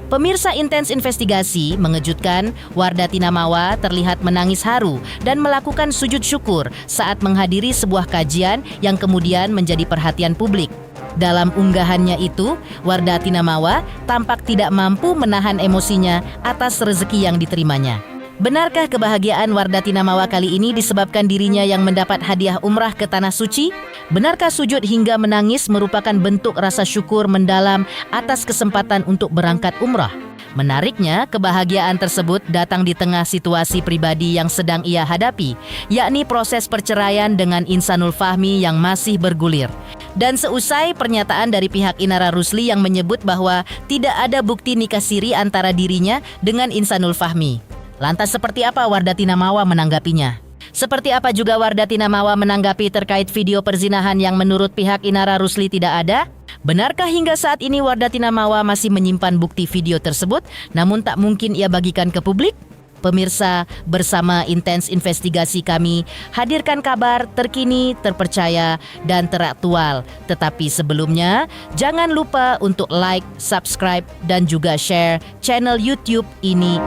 Pemirsa Intens Investigasi mengejutkan, Wardah Tinamawa terlihat menangis haru dan melakukan sujud syukur saat menghadiri sebuah kajian yang kemudian menjadi perhatian publik. Dalam unggahannya itu, Wardah Tinamawa tampak tidak mampu menahan emosinya atas rezeki yang diterimanya. Benarkah kebahagiaan Wardah Tinamawa kali ini disebabkan dirinya yang mendapat hadiah umrah ke Tanah Suci? Benarkah sujud hingga menangis merupakan bentuk rasa syukur mendalam atas kesempatan untuk berangkat umrah? Menariknya, kebahagiaan tersebut datang di tengah situasi pribadi yang sedang ia hadapi, yakni proses perceraian dengan Insanul Fahmi yang masih bergulir. Dan seusai pernyataan dari pihak Inara Rusli yang menyebut bahwa tidak ada bukti nikah siri antara dirinya dengan Insanul Fahmi. Lantas seperti apa Wardah Tinamawa menanggapinya? Seperti apa juga Wardah Tinamawa menanggapi terkait video perzinahan yang menurut pihak Inara Rusli tidak ada? Benarkah hingga saat ini Wardah Tinamawa masih menyimpan bukti video tersebut namun tak mungkin ia bagikan ke publik? Pemirsa, bersama Intens Investigasi kami hadirkan kabar terkini, terpercaya, dan teraktual. Tetapi sebelumnya, jangan lupa untuk like, subscribe, dan juga share channel YouTube ini.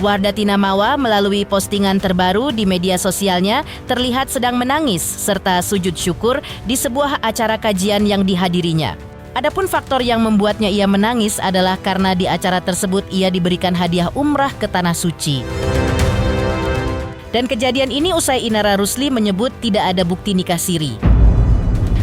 Wardah Tinamawa melalui postingan terbaru di media sosialnya terlihat sedang menangis serta sujud syukur di sebuah acara kajian yang dihadirinya. Adapun faktor yang membuatnya ia menangis adalah karena di acara tersebut ia diberikan hadiah umrah ke Tanah Suci. Dan kejadian ini usai Inara Rusli menyebut tidak ada bukti nikah siri.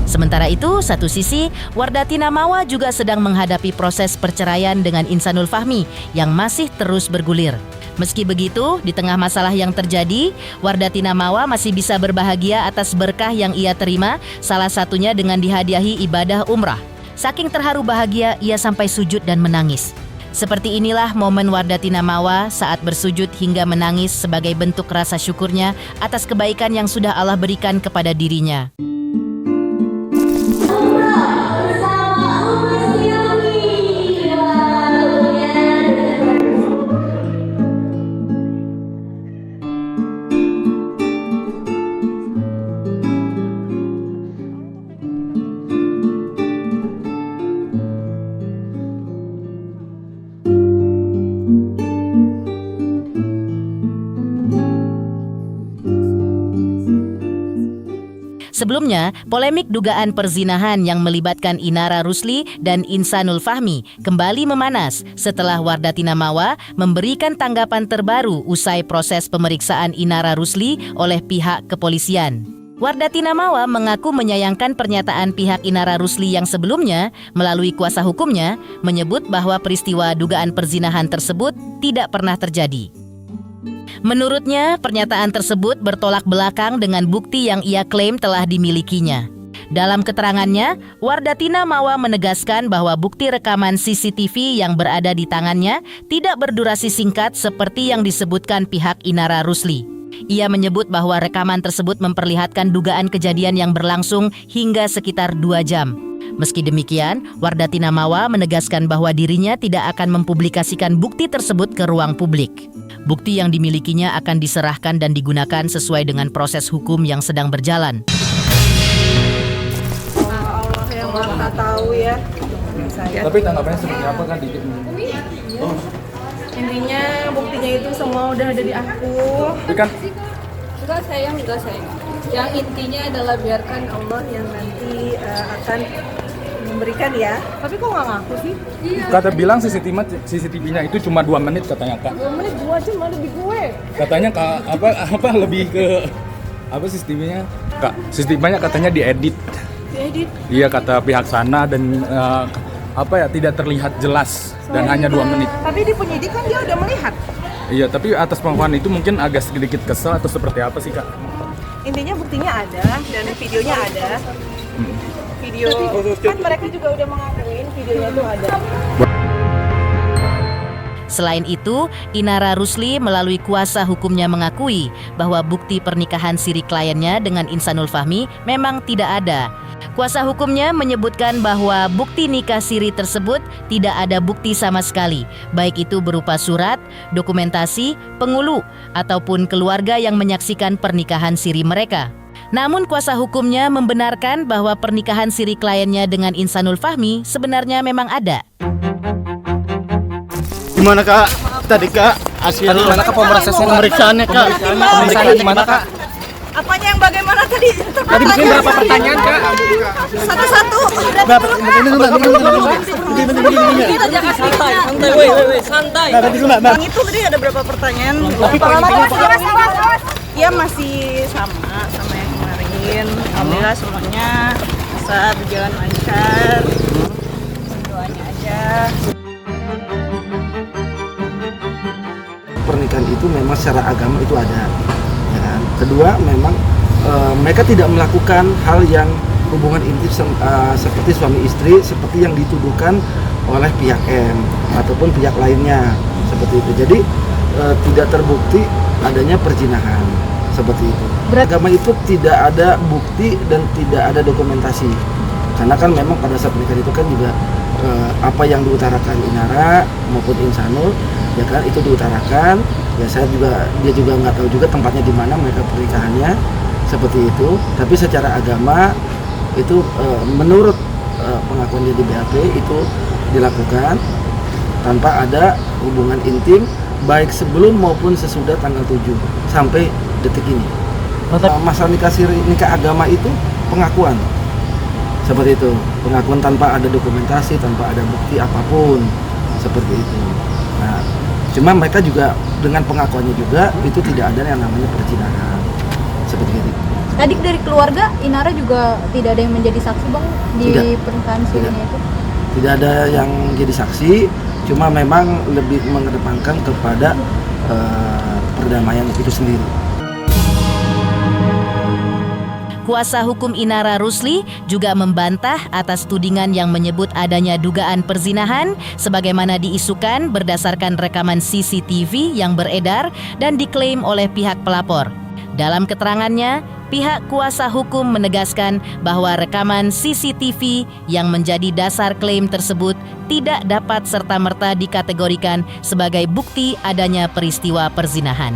Sementara itu, satu sisi, Wardah Tinamawa juga sedang menghadapi proses perceraian dengan Insanul Fahmi yang masih terus bergulir. Meski begitu, di tengah masalah yang terjadi, Wardah Tinamawa masih bisa berbahagia atas berkah yang ia terima, salah satunya dengan dihadiahi ibadah umrah. Saking terharu bahagia, ia sampai sujud dan menangis. Seperti inilah momen Wardah Tinamawa saat bersujud hingga menangis sebagai bentuk rasa syukurnya atas kebaikan yang sudah Allah berikan kepada dirinya. Sebelumnya, polemik dugaan perzinahan yang melibatkan Inara Rusli dan Insanul Fahmi kembali memanas setelah Wardah Tinamawa memberikan tanggapan terbaru usai proses pemeriksaan Inara Rusli oleh pihak kepolisian. Wardah Tinamawa mengaku menyayangkan pernyataan pihak Inara Rusli yang sebelumnya melalui kuasa hukumnya menyebut bahwa peristiwa dugaan perzinahan tersebut tidak pernah terjadi. Menurutnya, pernyataan tersebut bertolak belakang dengan bukti yang ia klaim telah dimilikinya. Dalam keterangannya, Wardah Tinamawa menegaskan bahwa bukti rekaman CCTV yang berada di tangannya tidak berdurasi singkat seperti yang disebutkan pihak Inara Rusli. Ia menyebut bahwa rekaman tersebut memperlihatkan dugaan kejadian yang berlangsung hingga sekitar 2 jam. Meski demikian, Wardah Tinamawa menegaskan bahwa dirinya tidak akan mempublikasikan bukti tersebut ke ruang publik. Bukti yang dimilikinya akan diserahkan dan digunakan sesuai dengan proses hukum yang sedang berjalan. Allah yang Maha tahu ya. Tapi tanggapannya seperti apa kan? Intinya buktinya itu semua udah ada di aku. Tapi kan Enggak sayang. Yang intinya adalah biarkan Allah yang nanti akan memberikan ya. Tapi kok nggak ngaku sih? kata bilang CCTV-nya itu cuma 2 menit katanya Kak. 2 menit 2 jam ada di gue. Katanya Kak, apa lebih ke apa CCTV-nya? Kak, CCTV-nya katanya diedit. Diedit. Iya kata pihak sana dan tidak terlihat jelas dan hanya 2 menit. Tapi di penyidik kan dia udah melihat. Iya, tapi atas pengakuan itu mungkin agak sedikit kesel atau seperti apa sih Kak? Intinya buktinya ada dan videonya ada. Video kan mereka juga udah mengakuin videonya tuh ada. Selain itu, Inara Rusli melalui kuasa hukumnya mengakui bahwa bukti pernikahan siri kliennya dengan Insanul Fahmi memang tidak ada. Kuasa hukumnya menyebutkan bahwa bukti nikah siri tersebut tidak ada bukti sama sekali, baik itu berupa surat, dokumentasi, penghulu, ataupun keluarga yang menyaksikan pernikahan siri mereka. Namun kuasa hukumnya membenarkan bahwa pernikahan siri kliennya dengan Insanul Fahmi sebenarnya memang ada. Gimana Kak? Tadi Kak, hasil Gimana Kak pemeriksaannya Kak? Pemeriksaannya gimana Kak? Apanya yang bagaimana tadi? Tadi bikin berapa pertanyaan Kak? Satu-satu. Kita jangan santai, woi, santai. Yang itu tadi ada berapa pertanyaan? Ya masih sama yang kemarin. Alhamdulillah semuanya bisa berjalan lancar. Doanya aja. Pernikahan itu memang secara agama itu ada, ya kan? Kedua memang mereka tidak melakukan hal yang hubungan intim seperti suami istri seperti yang dituduhkan oleh pihak M ataupun pihak lainnya seperti itu. Jadi tidak terbukti adanya perzinahan seperti itu. Agama itu tidak ada bukti dan tidak ada dokumentasi. Karena kan memang pada saat pernikahan itu kan juga apa yang diutarakan Inara maupun Insanul, ya kan, itu diutarakan. Ya dia juga nggak tahu juga tempatnya di mana mereka pernikahannya seperti itu. Tapi secara agama itu menurut pengakuan dia di BAP itu dilakukan tanpa ada hubungan intim baik sebelum maupun sesudah tanggal 7 sampai detik ini. Masalah nikah agama itu pengakuan seperti itu, pengakuan tanpa ada dokumentasi, tanpa ada bukti apapun seperti itu. Nah, cuma mereka juga dengan pengakuannya juga itu tidak ada yang namanya perzinahan seperti itu. Tadi dari keluarga Inara juga tidak ada yang menjadi saksi bang di pernikahan sirinya itu? Tidak ada yang jadi saksi, cuma memang lebih mengedepankan kepada perdamaian itu sendiri. Kuasa hukum Inara Rusli juga membantah atas tudingan yang menyebut adanya dugaan perzinahan sebagaimana diisukan berdasarkan rekaman CCTV yang beredar dan diklaim oleh pihak pelapor. Dalam keterangannya, pihak kuasa hukum menegaskan bahwa rekaman CCTV yang menjadi dasar klaim tersebut tidak dapat serta-merta dikategorikan sebagai bukti adanya peristiwa perzinahan.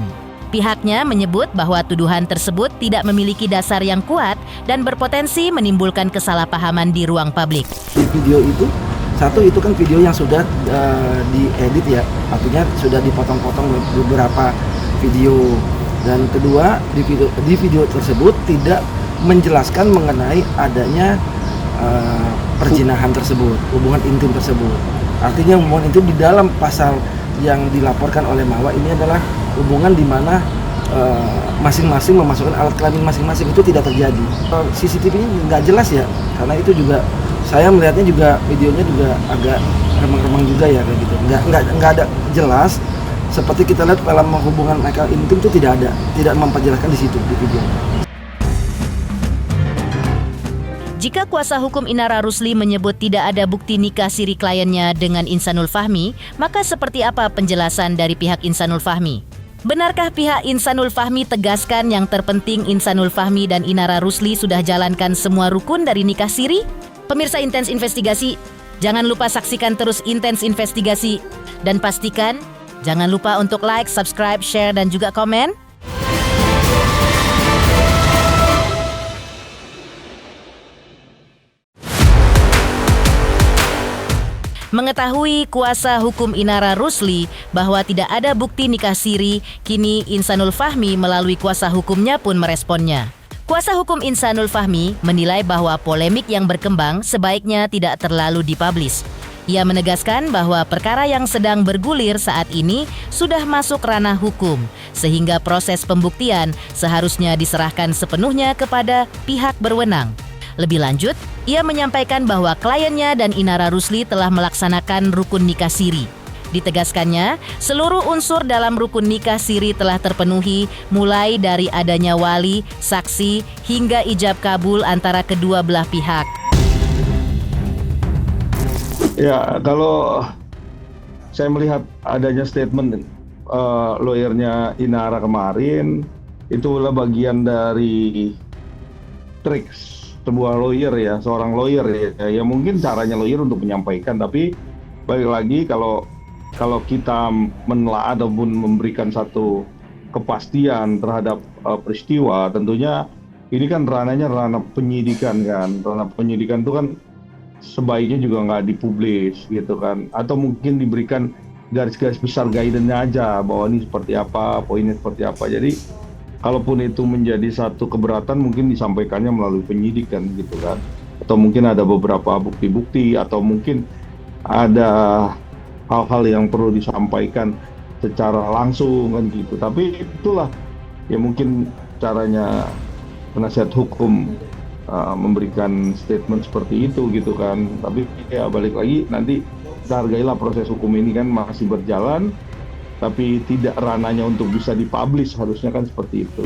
Pihaknya menyebut bahwa tuduhan tersebut tidak memiliki dasar yang kuat dan berpotensi menimbulkan kesalahpahaman di ruang publik. Di video itu, satu itu kan video yang sudah diedit ya, artinya sudah dipotong-potong beberapa video. Dan kedua, di video tersebut tidak menjelaskan mengenai adanya perzinahan tersebut, hubungan intim tersebut. Artinya hubungan intim di dalam pasal yang dilaporkan oleh Mawa ini adalah hubungan di mana masing-masing memasukkan alat kelamin masing-masing, itu tidak terjadi. CCTV-nya nggak jelas ya, karena itu juga saya melihatnya juga videonya juga agak remang-remang juga ya kayak gitu. Nggak ada jelas. Seperti kita lihat dalam hubungan mereka intim itu tidak memperjelaskan di situ di video. Jika kuasa hukum Inara Rusli menyebut tidak ada bukti nikah siri kliennya dengan Insanul Fahmi, maka seperti apa penjelasan dari pihak Insanul Fahmi? Benarkah pihak Insanul Fahmi tegaskan yang terpenting Insanul Fahmi dan Inara Rusli sudah jalankan semua rukun dari nikah siri? Pemirsa Intens Investigasi, jangan lupa saksikan terus Intens Investigasi dan pastikan jangan lupa untuk like, subscribe, share, dan juga komen. Mengetahui kuasa hukum Inara Rusli bahwa tidak ada bukti nikah siri, kini Insanul Fahmi melalui kuasa hukumnya pun meresponnya. Kuasa hukum Insanul Fahmi menilai bahwa polemik yang berkembang sebaiknya tidak terlalu dipublish. Ia menegaskan bahwa perkara yang sedang bergulir saat ini sudah masuk ranah hukum, sehingga proses pembuktian seharusnya diserahkan sepenuhnya kepada pihak berwenang. Lebih lanjut, ia menyampaikan bahwa kliennya dan Inara Rusli telah melaksanakan rukun nikah siri. Ditegaskannya, seluruh unsur dalam rukun nikah siri telah terpenuhi, mulai dari adanya wali, saksi, hingga ijab kabul antara kedua belah pihak. Ya, kalau saya melihat adanya statement lawyernya Inara kemarin, itulah bagian dari triks sebuah lawyer ya, seorang lawyer ya. Ya mungkin caranya lawyer untuk menyampaikan, tapi balik lagi kalau kita menelaah ataupun memberikan satu kepastian terhadap peristiwa, tentunya ini kan ranahnya ranah penyidikan kan. Ranah penyidikan itu kan sebaiknya juga nggak dipublis gitu kan, atau mungkin diberikan garis-garis besar guidance-nya aja bahwa ini seperti apa, poinnya seperti apa. Jadi kalaupun itu menjadi satu keberatan, mungkin disampaikannya melalui penyidikan gitu kan, atau mungkin ada beberapa bukti-bukti, atau mungkin ada hal-hal yang perlu disampaikan secara langsung kan gitu. Tapi itulah ya mungkin caranya penasihat hukum memberikan statement seperti itu gitu kan. Tapi ya balik lagi, nanti kita hargailah proses hukum ini kan masih berjalan, tapi tidak ranahnya untuk bisa dipublish, harusnya kan seperti itu.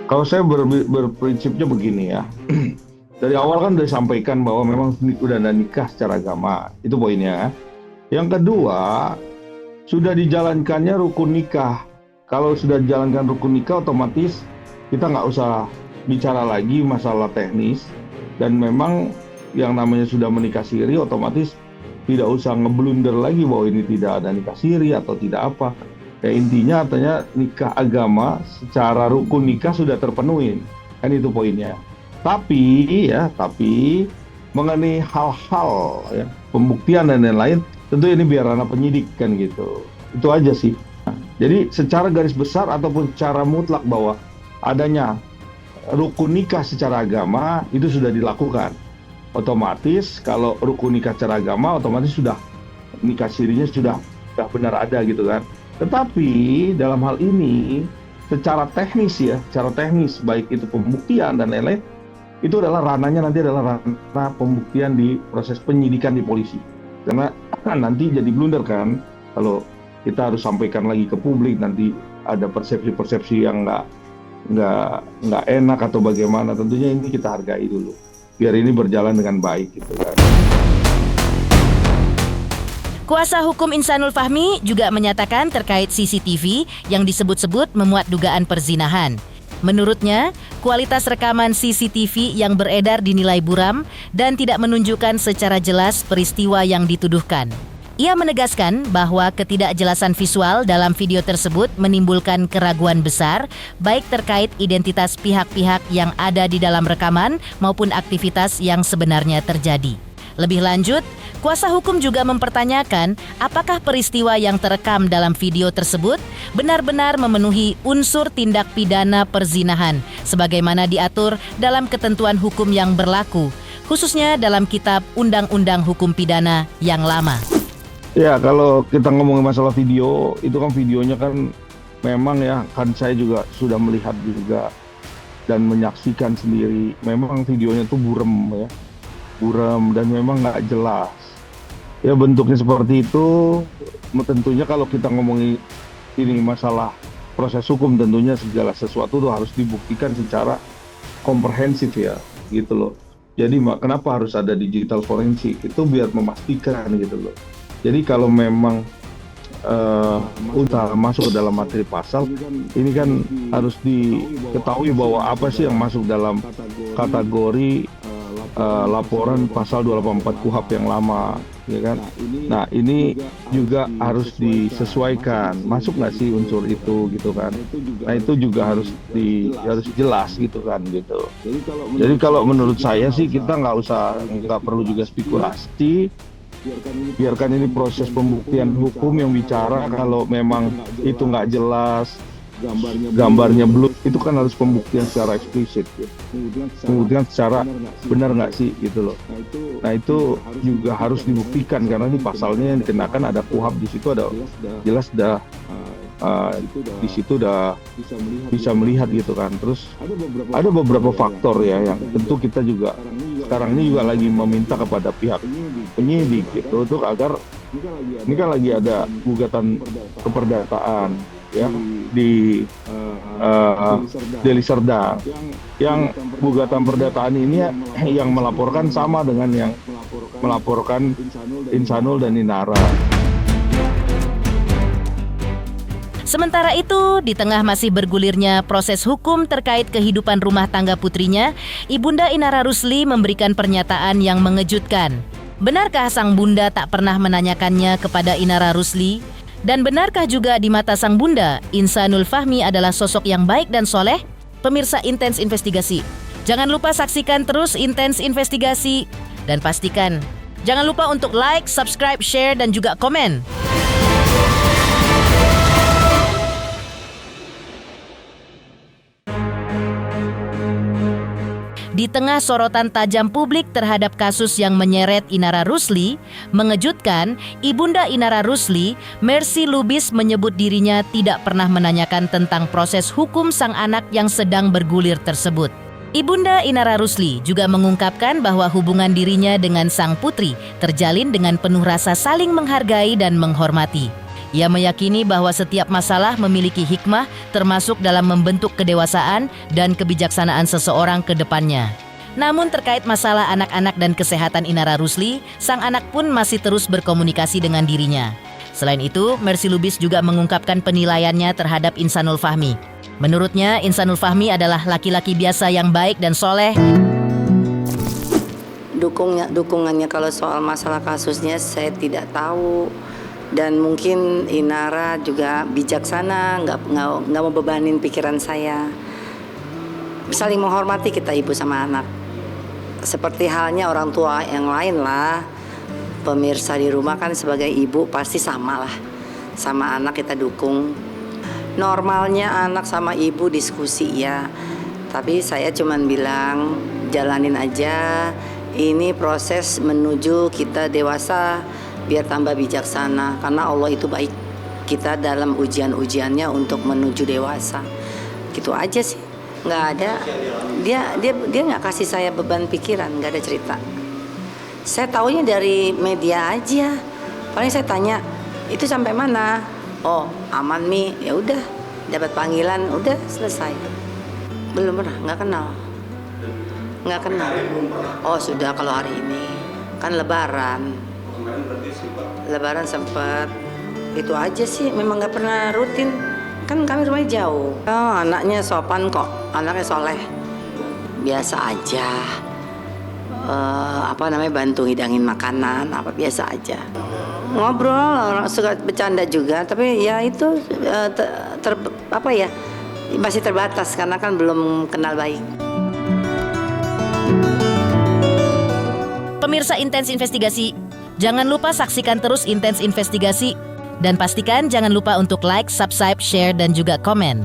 Kalau saya berprinsipnya begini ya, dari awal kan sudah disampaikan bahwa memang sudah ada nikah secara agama, itu poinnya. Yang kedua, sudah dijalankannya rukun nikah. Kalau sudah dijalankan rukun nikah, otomatis kita nggak usah bicara lagi masalah teknis, dan memang yang namanya sudah menikah siri, otomatis tidak usah ngeblunder lagi bahwa ini tidak ada nikah siri atau tidak apa. Ya intinya artinya nikah agama secara rukun nikah sudah terpenuhi, kan itu poinnya. Tapi mengenai hal-hal ya, pembuktian dan lain-lain, tentu ini biar ranah penyidik kan gitu. Itu aja sih. Jadi secara garis besar ataupun secara mutlak bahwa adanya rukun nikah secara agama itu sudah dilakukan. Otomatis kalau rukun nikah secara agama, otomatis sudah nikah sirinya sudah benar ada gitu kan. Tetapi dalam hal ini secara teknis ya, secara teknis baik itu pembuktian dan lain-lain, itu adalah ranahnya nanti adalah ranah pembuktian di proses penyidikan di polisi. Karena nanti jadi blunder kan, kalau kita harus sampaikan lagi ke publik, nanti ada persepsi-persepsi yang nggak enak atau bagaimana. Tentunya ini kita hargai dulu, biar ini berjalan dengan baik gitu kan. Kuasa hukum Insanul Fahmi juga menyatakan terkait CCTV yang disebut-sebut memuat dugaan perzinahan. Menurutnya, kualitas rekaman CCTV yang beredar dinilai buram dan tidak menunjukkan secara jelas peristiwa yang dituduhkan. Ia menegaskan bahwa ketidakjelasan visual dalam video tersebut menimbulkan keraguan besar, baik terkait identitas pihak-pihak yang ada di dalam rekaman maupun aktivitas yang sebenarnya terjadi. Lebih lanjut, kuasa hukum juga mempertanyakan apakah peristiwa yang terekam dalam video tersebut benar-benar memenuhi unsur tindak pidana perzinahan sebagaimana diatur dalam ketentuan hukum yang berlaku, khususnya dalam Kitab Undang-Undang Hukum Pidana yang lama. Ya, kalau kita ngomongin masalah video, itu kan videonya kan memang ya, kan saya juga sudah melihat juga dan menyaksikan sendiri. Memang videonya tuh buram ya, buram dan memang nggak jelas. Ya bentuknya seperti itu, tentunya kalau kita ngomongin ini masalah proses hukum, tentunya segala sesuatu tuh harus dibuktikan secara komprehensif ya, gitu loh. Jadi kenapa harus ada digital forensik? Itu biar memastikan gitu loh. Jadi kalau memang udah masuk ke dalam materi pasal, ini kan harus diketahui bahwa apa sih yang masuk dalam kategori laporan pasal 284 KUHP yang lama, ya kan? Nah ini juga harus disesuaikan, masuk nggak sih unsur itu gitu kan? Nah itu juga harus jelas gitu kan gitu. Jadi kalau menurut saya sih kita nggak perlu juga spekulasi. Biarkan ini proses pembuktian hukum yang bicara. Kalau memang itu nggak jelas, gambarnya belum, itu kan harus pembuktian secara eksplisit, pembuktian secara benar nggak sih gitu loh. Nah itu juga harus dibuktikan karena ini pasalnya yang dikenakan ada KUHP, di situ ada jelas di situ udah bisa melihat gitu kan. Terus ada beberapa faktor ya yang tentu kita juga sekarang ini juga lagi meminta kepada pihak penyidik gitu untuk agar ini kan lagi ada gugatan keperdataan ya di Deli Serdang, yang gugatan perdataan ini yang melaporkan sama dengan yang melaporkan Insanul dan Inara. Sementara itu, di tengah masih bergulirnya proses hukum terkait kehidupan rumah tangga putrinya, Ibunda Inara Rusli memberikan pernyataan yang mengejutkan. Benarkah sang bunda tak pernah menanyakannya kepada Inara Rusli? Dan benarkah juga di mata sang bunda, Insanul Fahmi adalah sosok yang baik dan soleh? Pemirsa Intens Investigasi, jangan lupa saksikan terus Intens Investigasi. Dan pastikan, jangan lupa untuk like, subscribe, share, dan juga komen. Di tengah sorotan tajam publik terhadap kasus yang menyeret Inara Rusli, mengejutkan, Ibunda Inara Rusli, Mercy Lubis menyebut dirinya tidak pernah menanyakan tentang proses hukum sang anak yang sedang bergulir tersebut. Ibunda Inara Rusli juga mengungkapkan bahwa hubungan dirinya dengan sang putri terjalin dengan penuh rasa saling menghargai dan menghormati. Ia meyakini bahwa setiap masalah memiliki hikmah, termasuk dalam membentuk kedewasaan dan kebijaksanaan seseorang ke depannya. Namun terkait masalah anak-anak dan kesehatan Inara Rusli, sang anak pun masih terus berkomunikasi dengan dirinya. Selain itu, Mercy Lubis juga mengungkapkan penilaiannya terhadap Insanul Fahmi. Menurutnya, Insanul Fahmi adalah laki-laki biasa yang baik dan soleh. Dukungannya kalau soal masalah kasusnya saya tidak tahu. Dan mungkin Inara juga bijaksana, nggak mau bebanin pikiran saya. Saling menghormati kita ibu sama anak. Seperti halnya orang tua yang lain lah. Pemirsa di rumah kan sebagai ibu pasti sama lah. Sama anak kita dukung. Normalnya anak sama ibu diskusi ya. Tapi saya cuman bilang jalanin aja. Ini proses menuju kita dewasa. Biar tambah bijaksana, karena Allah itu baik kita dalam ujian-ujiannya untuk menuju dewasa. Gitu aja sih, nggak ada. Dia nggak kasih saya beban pikiran, nggak ada cerita. Saya taunya dari media aja. Paling saya tanya, itu sampai mana? Oh, aman Mi, ya udah. Dapat panggilan, udah selesai. Belum pernah, nggak kenal. Oh sudah kalau hari ini kan Lebaran. Lebaran sempat itu aja sih, memang nggak pernah rutin kan kami rumahnya jauh. Oh, anaknya sopan kok, anaknya soleh, biasa aja. Bantu hidangin makanan, biasa aja. Ngobrol, orang suka bercanda juga, tapi ya itu masih terbatas karena kan belum kenal baik. Pemirsa Intens Investigasi, jangan lupa saksikan terus Intens Investigasi dan pastikan jangan lupa untuk like, subscribe, share, dan juga komen.